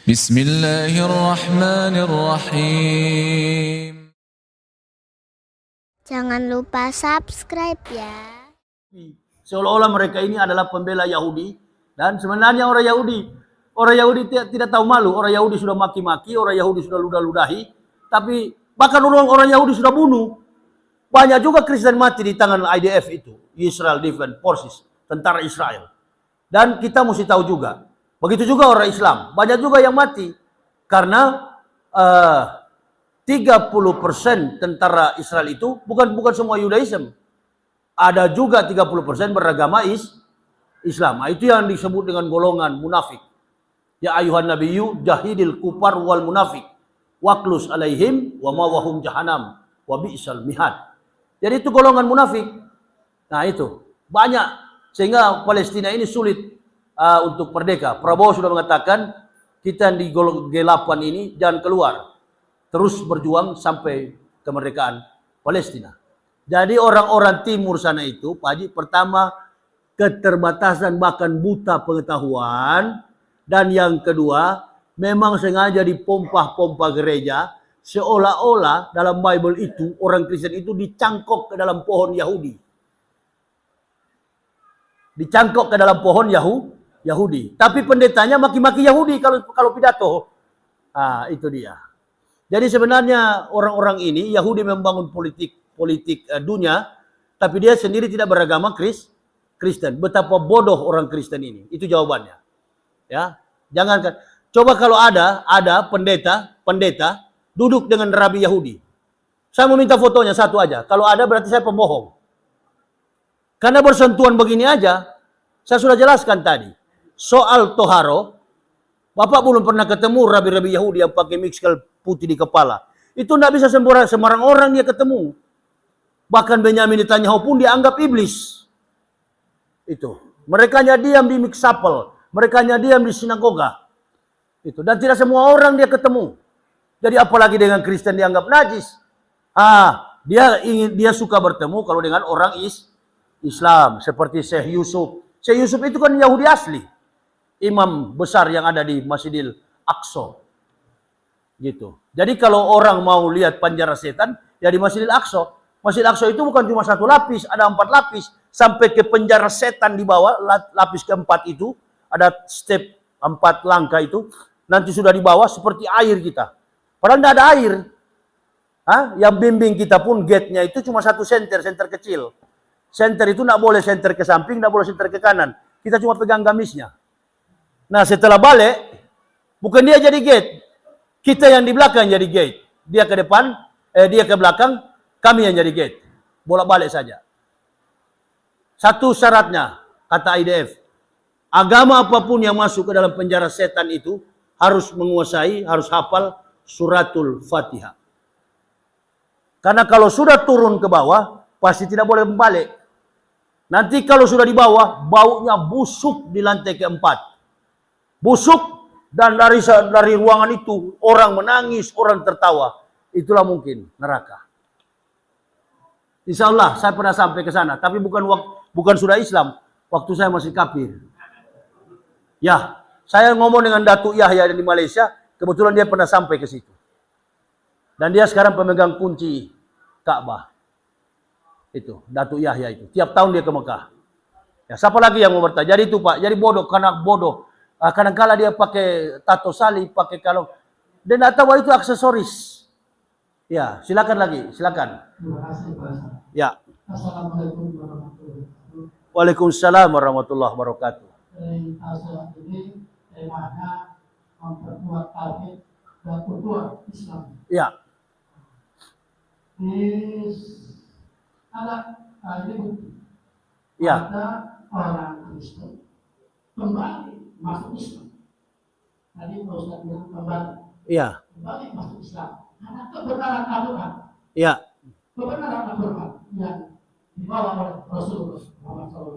Bismillahirrahmanirrahim. Jangan lupa subscribe ya. Seolah-olah mereka ini adalah pembela Yahudi. Dan sebenarnya orang Yahudi tidak tahu malu. Orang Yahudi sudah maki-maki, orang Yahudi sudah ludah-ludahi. Tapi bahkan orang Yahudi sudah bunuh. Banyak juga Kristen mati di tangan IDF itu. Israel Defense Forces, tentara Israel. Dan kita mesti tahu juga. Begitu juga orang Islam. Banyak juga yang mati. Karena 30% tentara Israel itu bukan semua Yudaism. Ada juga 30% beragama Islam. Itu yang disebut dengan golongan munafik. Ya ayuhan nabiyyu jahidil kufar wal munafik waqlus alaihim wa mawahum jahannam wa bi'sal mihad. Jadi itu golongan munafik. Nah itu banyak sehingga Palestina ini sulit untuk merdeka. Prabowo sudah mengatakan kita di G8 ini jangan keluar. Terus berjuang sampai kemerdekaan Palestina. Jadi orang-orang timur sana itu, Pak Haji, pertama keterbatasan bahkan buta pengetahuan. Dan yang kedua, memang sengaja dipompa-pompa gereja. Seolah-olah dalam Bible itu, orang Kristen itu dicangkok ke dalam pohon Yahudi. Dicangkok ke dalam pohon Yahudi. Tapi pendetanya maki-maki Yahudi kalau pidato. Itu dia. Jadi sebenarnya orang-orang ini Yahudi membangun politik dunia, tapi dia sendiri tidak beragama Kristen. Betapa bodoh orang Kristen ini. Itu jawabannya. Ya, jangan coba kalau ada pendeta duduk dengan rabi Yahudi. Saya mau minta fotonya satu aja. Kalau ada berarti saya pembohong. Karena bersentuhan begini aja, saya sudah jelaskan tadi. Soal toharo, Bapak belum pernah ketemu rabi-rabi Yahudi yang pakai mixkel putih di kepala. Itu tidak bisa sembarang orang dia ketemu. Bahkan Benyamin Netanyahu pun dianggap iblis. Itu. Mereka diam di mixapel. Mereka diam di sinagoga. Itu. Dan tidak semua orang dia ketemu. Jadi apalagi dengan Kristen dianggap najis. Dia suka bertemu kalau dengan orang Islam. Seperti Syekh Yusuf. Syekh Yusuf itu kan Yahudi asli. Imam besar yang ada di Masjidil Aqsa. Gitu. Jadi kalau orang mau lihat penjara setan, ya di Masjidil Aqsa. Masjidil Aqsa itu bukan cuma satu lapis, ada 4 lapis. Sampai ke penjara setan di bawah, lapis keempat itu, ada step 4 langkah itu. Nanti sudah di bawah seperti air kita. Padahal tidak ada air. Yang bimbing kita pun gate-nya itu cuma 1 senter kecil. Senter itu tidak boleh senter ke samping, tidak boleh senter ke kanan. Kita cuma pegang gamisnya. Nah setelah balik, bukan dia jadi gate. Kita yang di belakang jadi gate. Dia ke depan, dia ke belakang, kami yang jadi gate. Bolak-balik saja. Satu syaratnya, kata IDF. Agama apapun yang masuk ke dalam penjara setan itu, harus menguasai, harus hafal suratul Fatihah. Karena kalau sudah turun ke bawah, pasti tidak boleh balik. Nanti kalau sudah di bawah, baunya busuk di lantai keempat. Busuk, dan dari ruangan itu orang menangis, orang tertawa. Itulah mungkin neraka. Insya Allah saya pernah sampai ke sana, tapi bukan sudah Islam. Waktu saya masih kafir. Ya, saya ngomong dengan Datuk Yahya di Malaysia, kebetulan dia pernah sampai ke situ. Dan dia sekarang pemegang kunci Ka'bah. Itu, Datuk Yahya itu. Tiap tahun dia ke Mekah. Ya, siapa lagi yang mau bertanya? Jadi itu Pak, jadi bodoh karena bodoh. Kadang-kala dia pakai tato salib, pakai kalung. Dan tidak tahu itu aksesoris. Ya, silakan lagi, silakan. Terima kasih, Pak. Ya. Assalamualaikum warahmatullahi wabarakatuh. Waalaikumsalam warahmatullahi wabarakatuh. Ini temanya memperkuat tauhid dan kultur Islam. Ya. Ini bukti. Ya. Ada orang Kristen kembali masuk Islam. Tadi Pak Ustaz bilang Ya. kembali masuk Islam. Karena kebenaran Al-Quran. Ya. Kebenaran Al-Quran yang dibawa oleh Rasulullah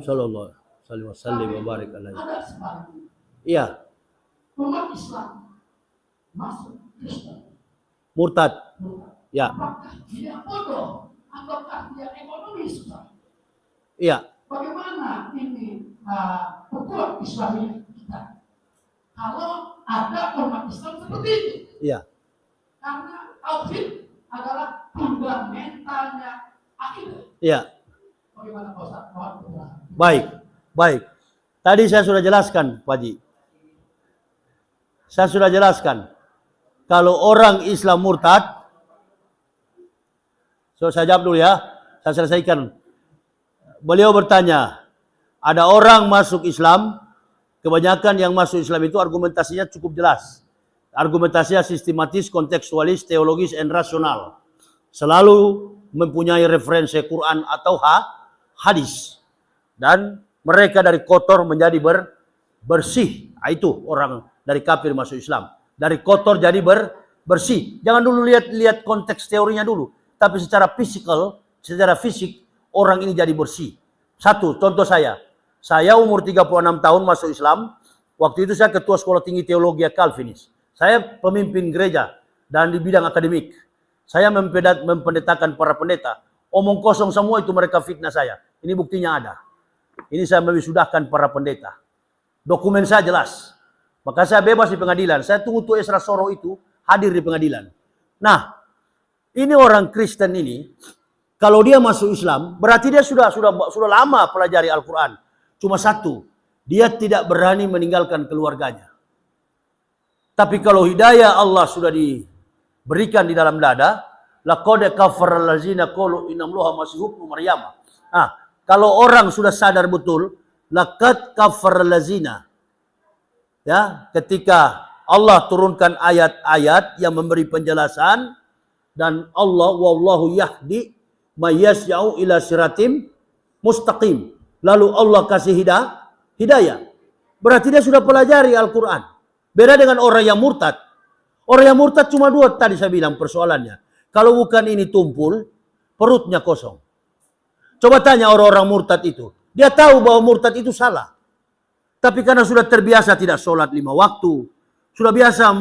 Sallallahu alaihi wasallam wa barik alaihi. Ada sebaliknya. Iya. Umat Islam masuk Kristen. Murtad. Ya. Apakah dia bodoh? Apakah dia ekonomi susah? Iya. Bagaimana ini ukuran Islamiyah kita? Kalau ada umat Islam seperti itu. Iya. Karena tauhid adalah fundamentalnya akidah. Iya. Bagaimana Pak Ustaz? Mohon penjelasan. Baik, baik. Tadi saya sudah jelaskan, Pak Haji. Saya sudah jelaskan. Kalau orang Islam murtad, saya jawab dulu ya. Saya selesaikan. Beliau bertanya, ada orang masuk Islam, kebanyakan yang masuk Islam itu argumentasinya cukup jelas. Argumentasinya sistematis, kontekstualis, teologis, dan rasional. Selalu mempunyai referensi Quran atau hadis. Dan mereka dari kotor menjadi bersih. Itu orang dari kafir masuk Islam. Dari kotor jadi bersih. Jangan dulu lihat konteks teorinya dulu. Tapi secara fisik, orang ini jadi bersih. Satu, contoh saya. Saya umur 36 tahun masuk Islam. Waktu itu saya ketua sekolah tinggi teologi Calvinis. Saya pemimpin gereja dan di bidang akademik. Saya mempendetakan para pendeta. Omong kosong semua itu mereka fitnah saya. Ini buktinya ada. Ini saya mewisudahkan para pendeta. Dokumen saya jelas. Maka saya bebas di pengadilan. Saya tunggu tuh Esra Soro itu hadir di pengadilan. Nah, ini orang Kristen ini, kalau dia masuk Islam, berarti dia sudah lama pelajari Al-Quran. Cuma satu, dia tidak berani meninggalkan keluarganya. Tapi kalau hidayah Allah sudah diberikan di dalam dada, laqad kafara allazina qalu innallaha masihub Maryam. Kalau orang sudah sadar betul, laqad kafara allazina. Ya, ketika Allah turunkan ayat-ayat yang memberi penjelasan dan Allah wallahu yahdi may yasya'u ila siratim mustaqim. Lalu Allah kasih hidayah. Berarti dia sudah pelajari Al-Quran. Beda dengan orang yang murtad. Orang yang murtad cuma dua tadi saya bilang persoalannya. Kalau bukan ini tumpul, perutnya kosong. Coba tanya orang-orang murtad itu. Dia tahu bahwa murtad itu salah. Tapi karena sudah terbiasa tidak sholat 5 waktu. Sudah biasa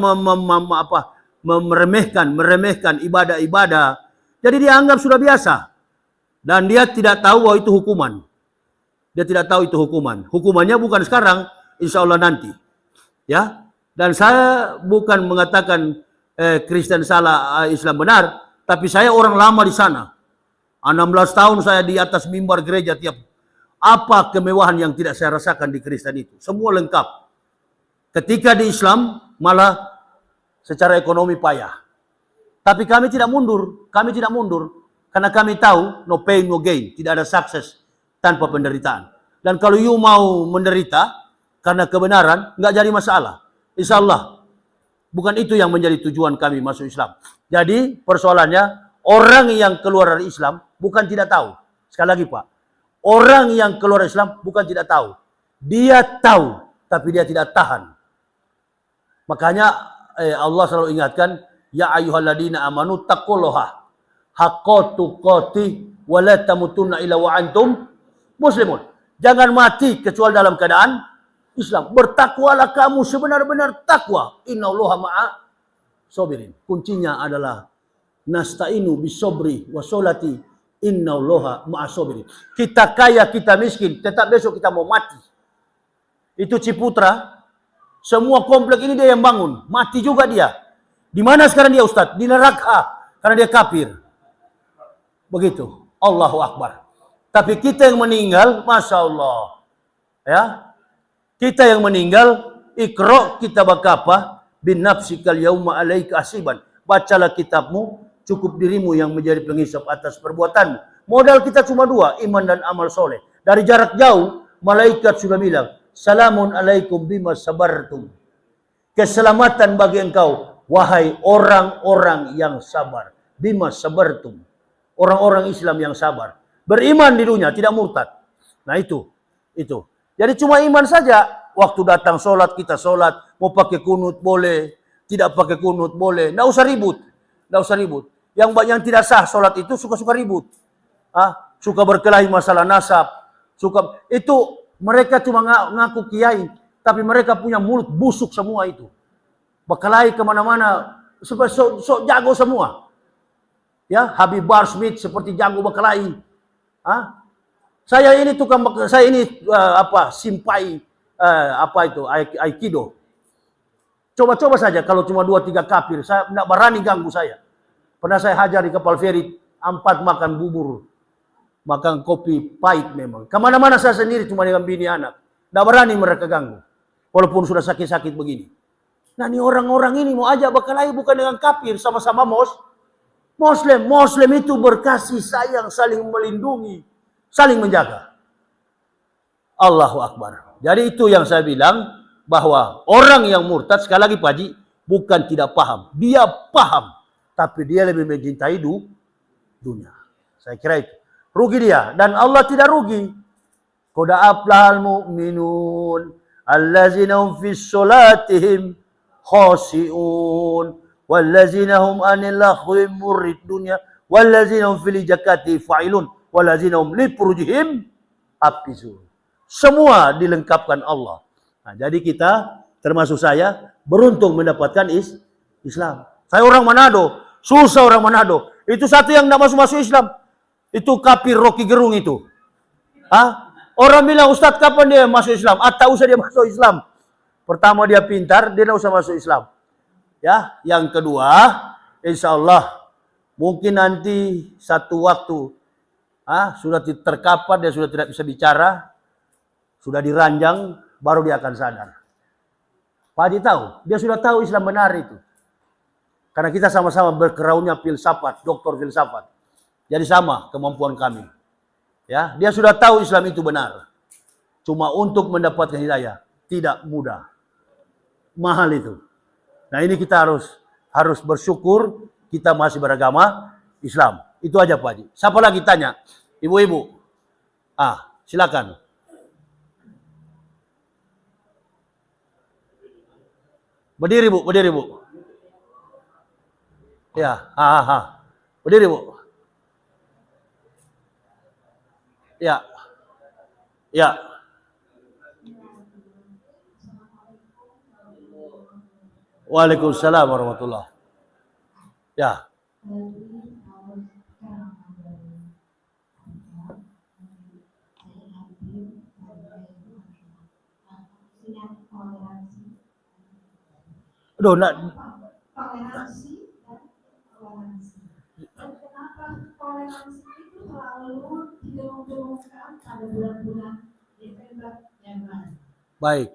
meremehkan ibadah-ibadah. Jadi dia anggap sudah biasa. Dan dia tidak tahu bahwa itu hukuman. Dia tidak tahu itu hukuman. Hukumannya bukan sekarang, insya Allah nanti. Ya. Dan saya bukan mengatakan Kristen salah, Islam benar, tapi saya orang lama di sana. 16 tahun saya di atas mimbar gereja tiap. Apa kemewahan yang tidak saya rasakan di Kristen itu? Semua lengkap. Ketika di Islam malah secara ekonomi payah. Tapi kami tidak mundur. Kami tidak mundur. Karena kami tahu no pain no gain. Tidak ada sukses tanpa penderitaan. Dan kalau you mau menderita karena kebenaran, nggak jadi masalah. Insya Allah. Bukan itu yang menjadi tujuan kami masuk Islam. Jadi persoalannya, orang yang keluar dari Islam bukan tidak tahu. Sekali lagi Pak. Orang yang keluar dari Islam bukan tidak tahu. Dia tahu, tapi dia tidak tahan. Makanya Allah selalu ingatkan, ya ayyuhalladzina amanu taqullaha haqqa tuqatih wa la tamutunna illa wa antum muslimun. Jangan mati kecuali dalam keadaan Islam. Bertakwalah kamu sebenar-benar takwa. Innallaha ma'a sabirin. Kuncinya adalah nasta'inu bisobri wa sholati. Innallaha ma'a sabirin. Kita kaya, kita miskin, tetap besok kita mau mati. Itu Ciputra. Semua komplek ini dia yang bangun. Mati juga dia. Di mana sekarang dia Ustaz? Di neraka. Karena dia kafir. Begitu. Allahu Akbar. Tapi kita yang meninggal, Masya Allah. Ya. Kita yang meninggal, ikra kitabaka bin nafsikal yauma alaika hasiban. Bacalah kitabmu, cukup dirimu yang menjadi penghisap atas perbuatanmu. Modal kita cuma dua, iman dan amal soleh. Dari jarak jauh, malaikat sudah bilang, Salamun alaikum bima sabartum. Keselamatan bagi engkau, wahai orang-orang yang sabar. Bima sabartum. Orang-orang Islam yang sabar. Beriman di dunia, tidak murtad. Nah itu. Jadi cuma iman saja. Waktu datang sholat, kita sholat. Mau pakai kunut boleh. Tidak pakai kunut boleh. Nggak usah ribut. Yang tidak sah sholat itu suka-suka ribut. Suka berkelahi masalah nasab. Itu mereka cuma ngaku kiai. Tapi mereka punya mulut busuk semua itu. Berkelahi kemana-mana. Sok jago semua. Ya, Habib Bar Smith seperti jago berkelahi. Saya ini simpai Aikido. Coba-coba saja kalau cuma 2-3 kafir, saya tidak berani ganggu saya. Pernah saya hajar di kapal feri, 4 makan bubur, makan kopi pahit memang. Kemana-mana saya sendiri cuma dengan bini anak. Tidak berani mereka ganggu. Walaupun sudah sakit-sakit begini. Nah ini orang-orang ini mau ajak berkelahi bukan dengan kafir, sama-sama Muslim. Muslim itu berkasih sayang, saling melindungi, saling menjaga. Allahu Akbar. Jadi itu yang saya bilang, bahwa orang yang murtad, sekali lagi Pak Haji, bukan tidak paham. Dia paham. Tapi dia lebih mencintai dunia. Saya kira itu. Rugi dia. Dan Allah tidak rugi. Qad aflahal mu'minun allazina hum fis sholatihim khashi'un wallazina hum anil lahwi muridun wallazina hum fil zakati fa'ilun wallazina hum li furujihim hafizun. Semua dilengkapkan Allah. Nah, jadi kita, termasuk saya, beruntung mendapatkan Islam. Saya orang Manado, susah orang Manado. Itu satu yang tidak masuk Islam. Itu kafir Rocky Gerung itu. Orang bilang, Ustadz kapan dia masuk Islam? Tak usah dia masuk Islam. Pertama dia pintar, dia tidak usah masuk Islam. Ya, yang kedua, insya Allah, mungkin nanti satu waktu, sudah terkapar, dia sudah tidak bisa bicara, sudah diranjang, baru dia akan sadar. Pak Haji tahu, dia sudah tahu Islam benar itu. Karena kita sama-sama berkeraunnya filsafat, doktor filsafat. Jadi sama kemampuan kami. Ya, dia sudah tahu Islam itu benar. Cuma untuk mendapatkan hidayah tidak mudah. Mahal itu. Nah, ini kita harus bersyukur kita masih beragama Islam. Itu aja Pak Haji. Siapa lagi tanya? Ibu-ibu. Silakan. Berdiri Bu, berdiri Bu. Ya, berdiri Bu. Ya. Ya. Waalaikumsalam warahmatullah. Ya. Aduh, toleransi dan toleransi. Dan kenapa toleransi itu selalu diumumkan pada bulan-bulan Desember yang lain. Baik.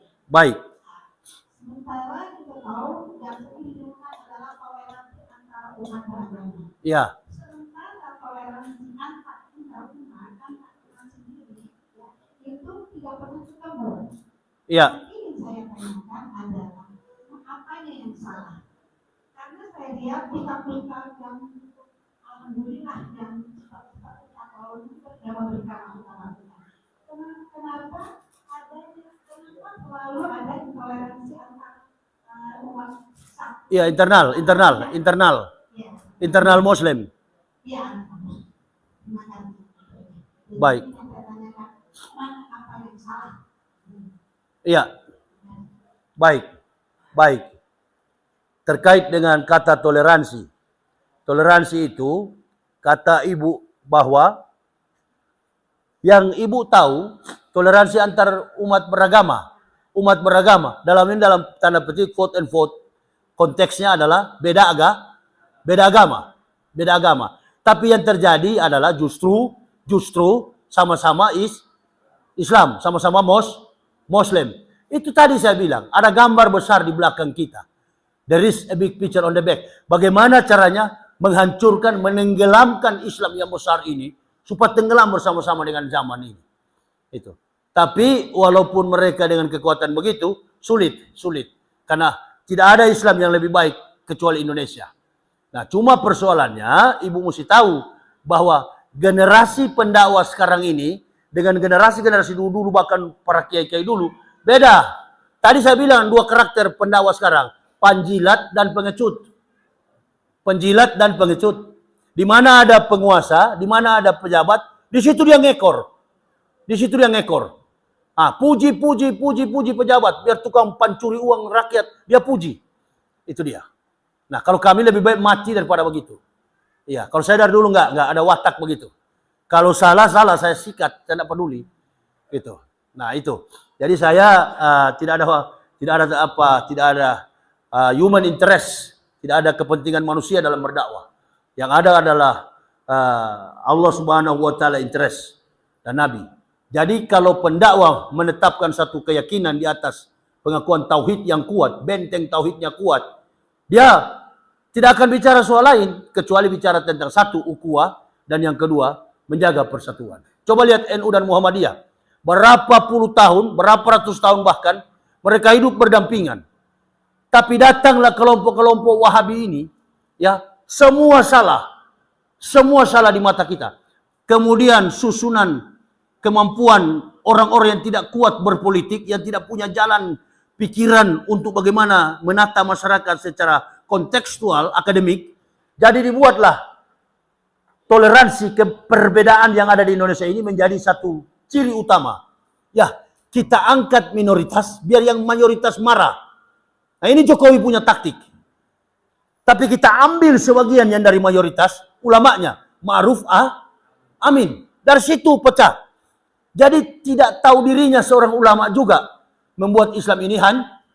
Sementara kita tahu yang sering diumumkan adalah toleransi antara umat beragama. Iya. Sementara toleransi antar umat sendiri, itu tidak pernah ketemu. Iya. Ini saya tanyakan adalah apanya yang salah? Karena saya lihat pusat-pusat yang alhamdulillah yang seperti atau yang memberikan utama. Kenapa selalu ada intoleransi antar umat? Iya, internal Muslim. Iya. Terima kasih. Baik. Saya tanyakan apa yang salah? Iya. Baik. Terkait dengan kata toleransi. Toleransi itu, kata ibu bahwa yang ibu tahu, toleransi antar umat beragama. Dalam tanda petik, quote and quote, konteksnya adalah beda agama. Tapi yang terjadi adalah justru sama-sama Islam, sama-sama Muslim. Itu tadi saya bilang, ada gambar besar di belakang kita. There is a big picture on the back. Bagaimana caranya menghancurkan, menenggelamkan Islam yang besar ini, supaya tenggelam bersama-sama dengan zaman ini. Itu. Tapi walaupun mereka dengan kekuatan begitu, sulit. Karena tidak ada Islam yang lebih baik kecuali Indonesia. Nah, cuma persoalannya, ibu mesti tahu bahwa generasi pendakwah sekarang ini dengan generasi-generasi dulu, bahkan para kiai-kiai dulu, beda. Tadi saya bilang dua karakter pendakwah sekarang, penjilat dan pengecut. Di mana ada penguasa, di mana ada pejabat, di situ dia ngekor. Puji pejabat, biar tukang pancuri uang rakyat, dia puji. Itu dia. Nah, kalau kami lebih baik mati daripada begitu. Iya, kalau saya dari dulu enggak ada watak begitu. Kalau salah saya sikat, saya tidak peduli. Gitu. Nah, itu. Jadi saya tidak ada human interest, tidak ada kepentingan manusia dalam berdakwah. Yang ada adalah Allah Subhanahu wa taala interest dan Nabi. Jadi kalau pendakwah menetapkan satu keyakinan di atas pengakuan tauhid yang kuat, benteng tauhidnya kuat, dia tidak akan bicara soal lain kecuali bicara tentang satu, ukhuwah, dan yang kedua menjaga persatuan. Coba lihat NU dan Muhammadiyah. Berapa puluh tahun, berapa ratus tahun bahkan mereka hidup berdampingan. Tapi datanglah kelompok-kelompok Wahabi ini, ya, semua salah di mata kita. Kemudian susunan kemampuan orang-orang yang tidak kuat berpolitik, yang tidak punya jalan pikiran untuk bagaimana menata masyarakat secara kontekstual, akademik. Jadi dibuatlah toleransi perbedaan yang ada di Indonesia ini menjadi satu ciri utama. Ya, kita angkat minoritas biar yang mayoritas marah. Nah, ini Jokowi punya taktik. Tapi kita ambil sebagian yang dari mayoritas, ulamanya, Ma'ruf Amin. Dari situ pecah. Jadi tidak tahu dirinya seorang ulama juga membuat Islam ini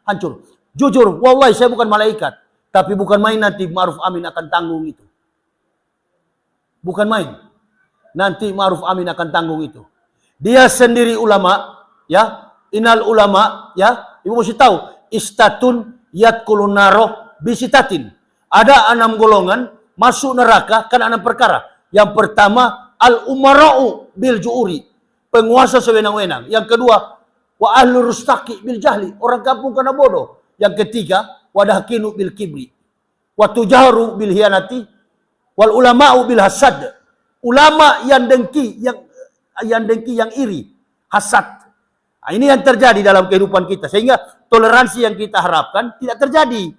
hancur. Jujur, wallahi saya bukan malaikat. Tapi bukan main nanti Ma'ruf Amin akan tanggung itu. Bukan main. Nanti Ma'ruf Amin akan tanggung itu. Dia sendiri ulama, ya. Innal ulama, ya. Ibu mesti tahu, istatun yadkulun naro bisitatin. Ada 6 golongan masuk neraka karena 6 perkara. Yang pertama, al-umara'u bil ju'uri. Penguasa sewenang-wenang. Yang kedua, wa ahlur rustaqi bil jahli. Orang kampung karena bodoh. Yang ketiga, wadahkinu bil kibri. Wa tujaharu bil hianati. Wal ulama'u bil hasad. Ulama yang dengki, yang iri. Hasad. Nah, ini yang terjadi dalam kehidupan kita. Sehingga toleransi yang kita harapkan tidak terjadi.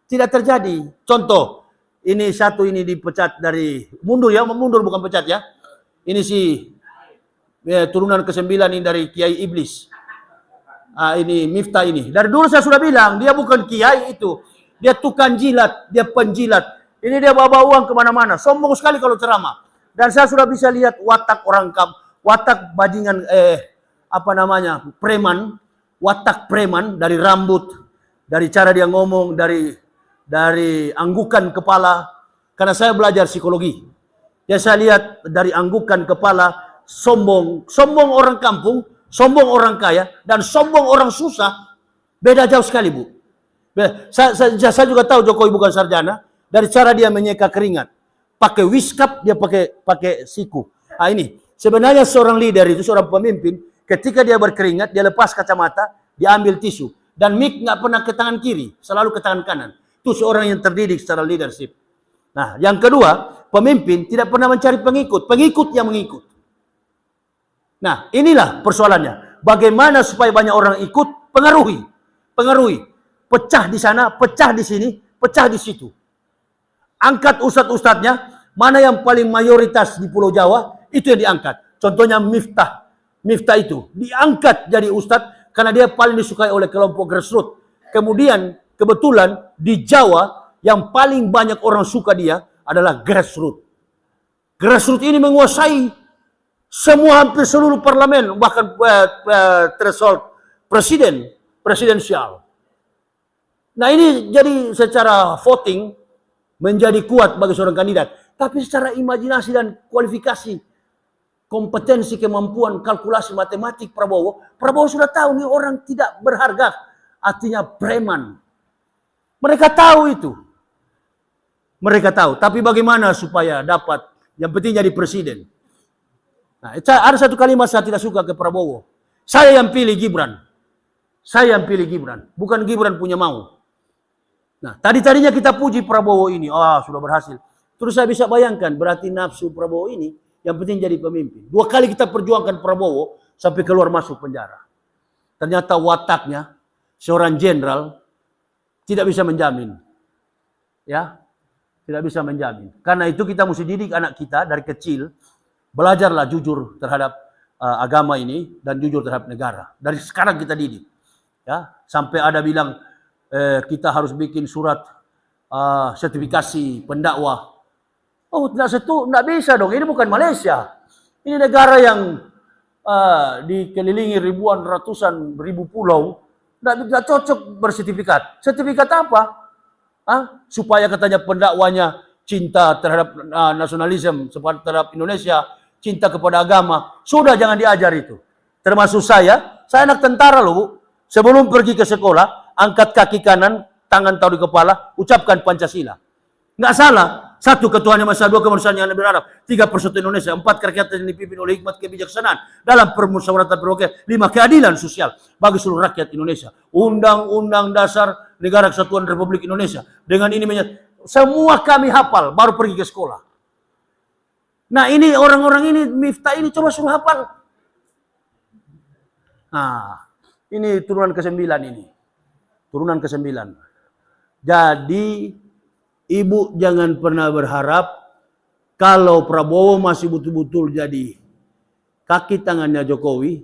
Tidak terjadi. Contoh, ini satu ini dipecat dari, mundur ya, mundur bukan pecat ya. Ini si turunan ke-9 ini dari Kiai Iblis. Ini Miftah ini. Dari dulu saya sudah bilang, dia bukan kiai itu. Dia tukang jilat, dia penjilat. Ini dia bawa uang kemana-mana. Sombong sekali kalau ceramah. Dan saya sudah bisa lihat watak orang watak bajingan, preman. Watak preman, dari rambut, dari cara dia ngomong, dari anggukan kepala. Karena saya belajar psikologi. Ya saya lihat dari anggukan kepala, sombong orang kampung, sombong orang kaya, dan sombong orang susah, beda jauh sekali, Bu. Saya juga tahu Jokowi bukan sarjana, dari cara dia menyeka keringat. Pakai wiskap, dia pakai siku. Nah ini, sebenarnya seorang leader itu, seorang pemimpin, ketika dia berkeringat, dia lepas kacamata, dia ambil tisu. Dan mic nggak pernah ke tangan kiri, selalu ke tangan kanan. Itu seorang yang terdidik secara leadership. Nah, yang kedua, pemimpin tidak pernah mencari pengikut yang mengikut. Nah, inilah persoalannya. Bagaimana supaya banyak orang ikut, pengaruhi. Pecah di sana, pecah di sini, pecah di situ. Angkat ustadz-ustadznya, mana yang paling mayoritas di Pulau Jawa, itu yang diangkat. Contohnya Miftah itu, diangkat jadi ustadz, karena dia paling disukai oleh kelompok grassroots. Kemudian, kebetulan di Jawa, yang paling banyak orang suka dia adalah grassroots. Grassroots ini menguasai semua hampir seluruh parlemen, bahkan threshold presidensial. Nah ini jadi secara voting menjadi kuat bagi seorang kandidat. Tapi secara imajinasi dan kualifikasi, kompetensi, kemampuan, kalkulasi matematik Prabowo sudah tahu nih orang tidak berharga, artinya preman. Mereka tahu itu. Mereka tahu. Tapi bagaimana supaya dapat, yang penting jadi presiden. Nah, ada satu kalimat saya tidak suka ke Prabowo. Saya yang pilih Gibran. Bukan Gibran punya mau. Nah, tadinya kita puji Prabowo ini. Sudah berhasil. Terus saya bisa bayangkan, berarti nafsu Prabowo ini, yang penting jadi pemimpin. 2 kali kita perjuangkan Prabowo, sampai keluar masuk penjara. Ternyata wataknya, seorang jenderal, tidak bisa menjamin. Ya, tidak bisa menjamin. Karena itu kita mesti didik anak kita dari kecil, belajarlah jujur terhadap agama ini dan jujur terhadap negara. Dari sekarang kita didik. Ya, sampai ada bilang kita harus bikin surat sertifikasi pendakwah. Tidak bisa dong. Ini bukan Malaysia. Ini negara yang dikelilingi ratusan ribu pulau. Tidak cocok bersertifikat. Sertifikat apa? Supaya katanya pendakwanya cinta terhadap nasionalisme, terhadap Indonesia, cinta kepada agama. Sudah, jangan diajar itu. Termasuk saya anak tentara loh, Bu. Sebelum pergi ke sekolah, angkat kaki kanan, tangan taruh di kepala, ucapkan Pancasila. Nggak salah. 1. Ketuhanan Maha Esa, 2. Kemanusiaan yang Nabi Arab, 3. Persatuan Indonesia, 4. Kerakyatan yang dipimpin oleh hikmat kebijaksanaan dalam permusyawaratan berwakil, 5. Keadilan sosial bagi seluruh rakyat Indonesia. Undang-Undang Dasar Negara Kesatuan Republik Indonesia. Dengan ini semua kami hafal, baru pergi ke sekolah. Nah, ini orang-orang ini, Miftah ini coba suruh hafal. Nah, ini turunan ke-9 ini. Turunan ke-9. Jadi, Ibu jangan pernah berharap kalau Prabowo masih betul-betul jadi kaki tangannya Jokowi,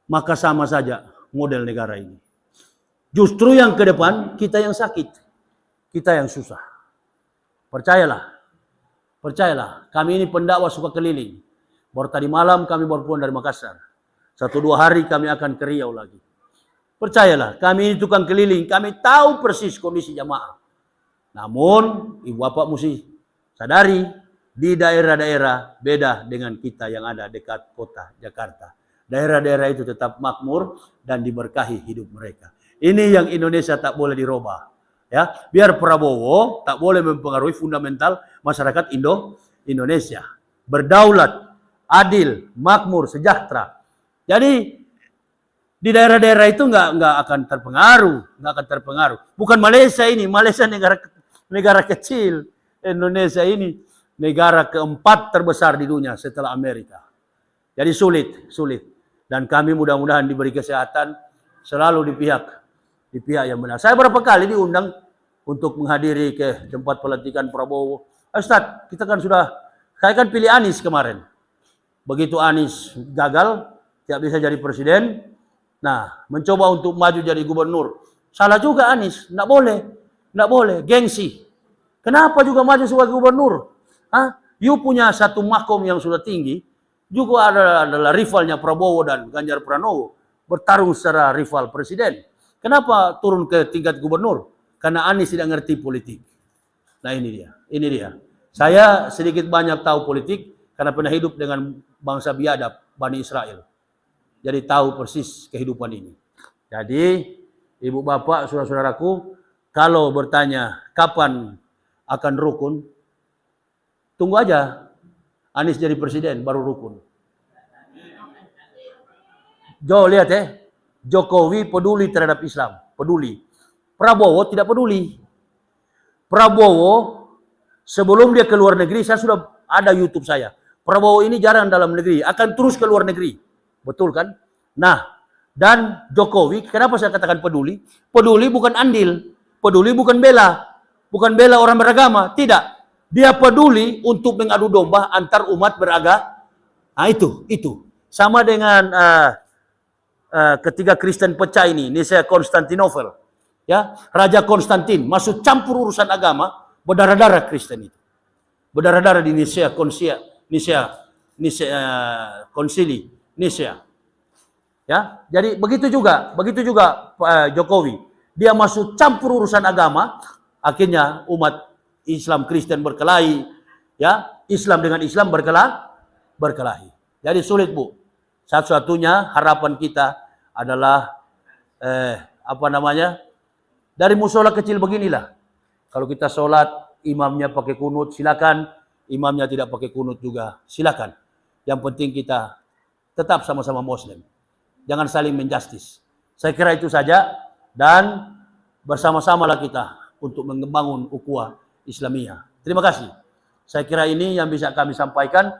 maka sama saja model negara ini. Justru yang ke depan kita yang sakit, kita yang susah. Percayalah, kami ini pendakwa suka keliling. Baru tadi malam kami baru pulang dari Makassar. 1-2 hari kami akan ke Riau lagi. Percayalah, kami ini tukang keliling, kami tahu persis kondisi jamaah. Namun, Ibu Bapak mesti sadari, di daerah-daerah beda dengan kita yang ada dekat kota Jakarta. Daerah-daerah itu tetap makmur dan diberkahi hidup mereka. Ini yang Indonesia tak boleh dirubah. Ya, biar Prabowo tak boleh mempengaruhi fundamental masyarakat Indonesia. Berdaulat, adil, makmur, sejahtera. Jadi di daerah-daerah itu nggak akan terpengaruh. Bukan Malaysia ini, Malaysia negara kecil. Indonesia ini negara keempat terbesar di dunia setelah Amerika. Jadi sulit. Dan kami mudah-mudahan diberi kesehatan selalu di pihak yang benar. Saya berapa kali diundang untuk menghadiri ke tempat pelantikan Prabowo. Ustaz, saya kan pilih Anies kemarin. Begitu Anies gagal, tidak bisa jadi presiden. Nah, mencoba untuk maju jadi gubernur. Salah juga Anies, enggak boleh, gengsi. Kenapa juga maju sebagai gubernur? You punya satu makom yang sudah tinggi, juga adalah rivalnya Prabowo dan Ganjar Pranowo, bertarung secara rival presiden. Kenapa turun ke tingkat gubernur? Karena Anies tidak ngerti politik. Nah, ini dia. Saya sedikit banyak tahu politik karena pernah hidup dengan bangsa biadab, Bani Israel. Jadi tahu persis kehidupan ini. Jadi, Ibu Bapak, saudara-saudaraku, kalau bertanya kapan akan rukun, tunggu aja Anies jadi presiden baru rukun. Lihat Jokowi peduli terhadap Islam, peduli. Prabowo tidak peduli. Prabowo sebelum dia ke luar negeri, saya sudah ada YouTube saya. Prabowo ini jarang dalam negeri, akan terus ke luar negeri. Betul kan? Nah, dan Jokowi, kenapa saya katakan peduli? Peduli bukan andil, peduli bukan bela orang beragama, tidak. Dia peduli untuk mengadu domba antar umat beragama. Nah, itu. Sama dengan ketika Kristen pecah ini, Nicea Konstantinopel. Ya, Raja Konstantin masuk campur urusan agama, berdarah-darah Kristen itu. Berdarah-darah di Nicea Konsili Nicea. Ya, jadi begitu juga Jokowi. Dia masuk campur urusan agama, akhirnya umat Islam Kristen berkelahi, ya, Islam dengan Islam berkelahi. Jadi sulit, Bu. Satu-satunya harapan kita adalah dari musola kecil beginilah. Kalau kita sholat, imamnya pakai kunut, silakan. Imamnya tidak pakai kunut juga, silakan. Yang penting kita tetap sama-sama Muslim. Jangan saling menjustis. Saya kira itu saja. Dan bersama-samalah kita untuk membangun ukhuwah Islamiyah. Terima kasih. Saya kira ini yang bisa kami sampaikan.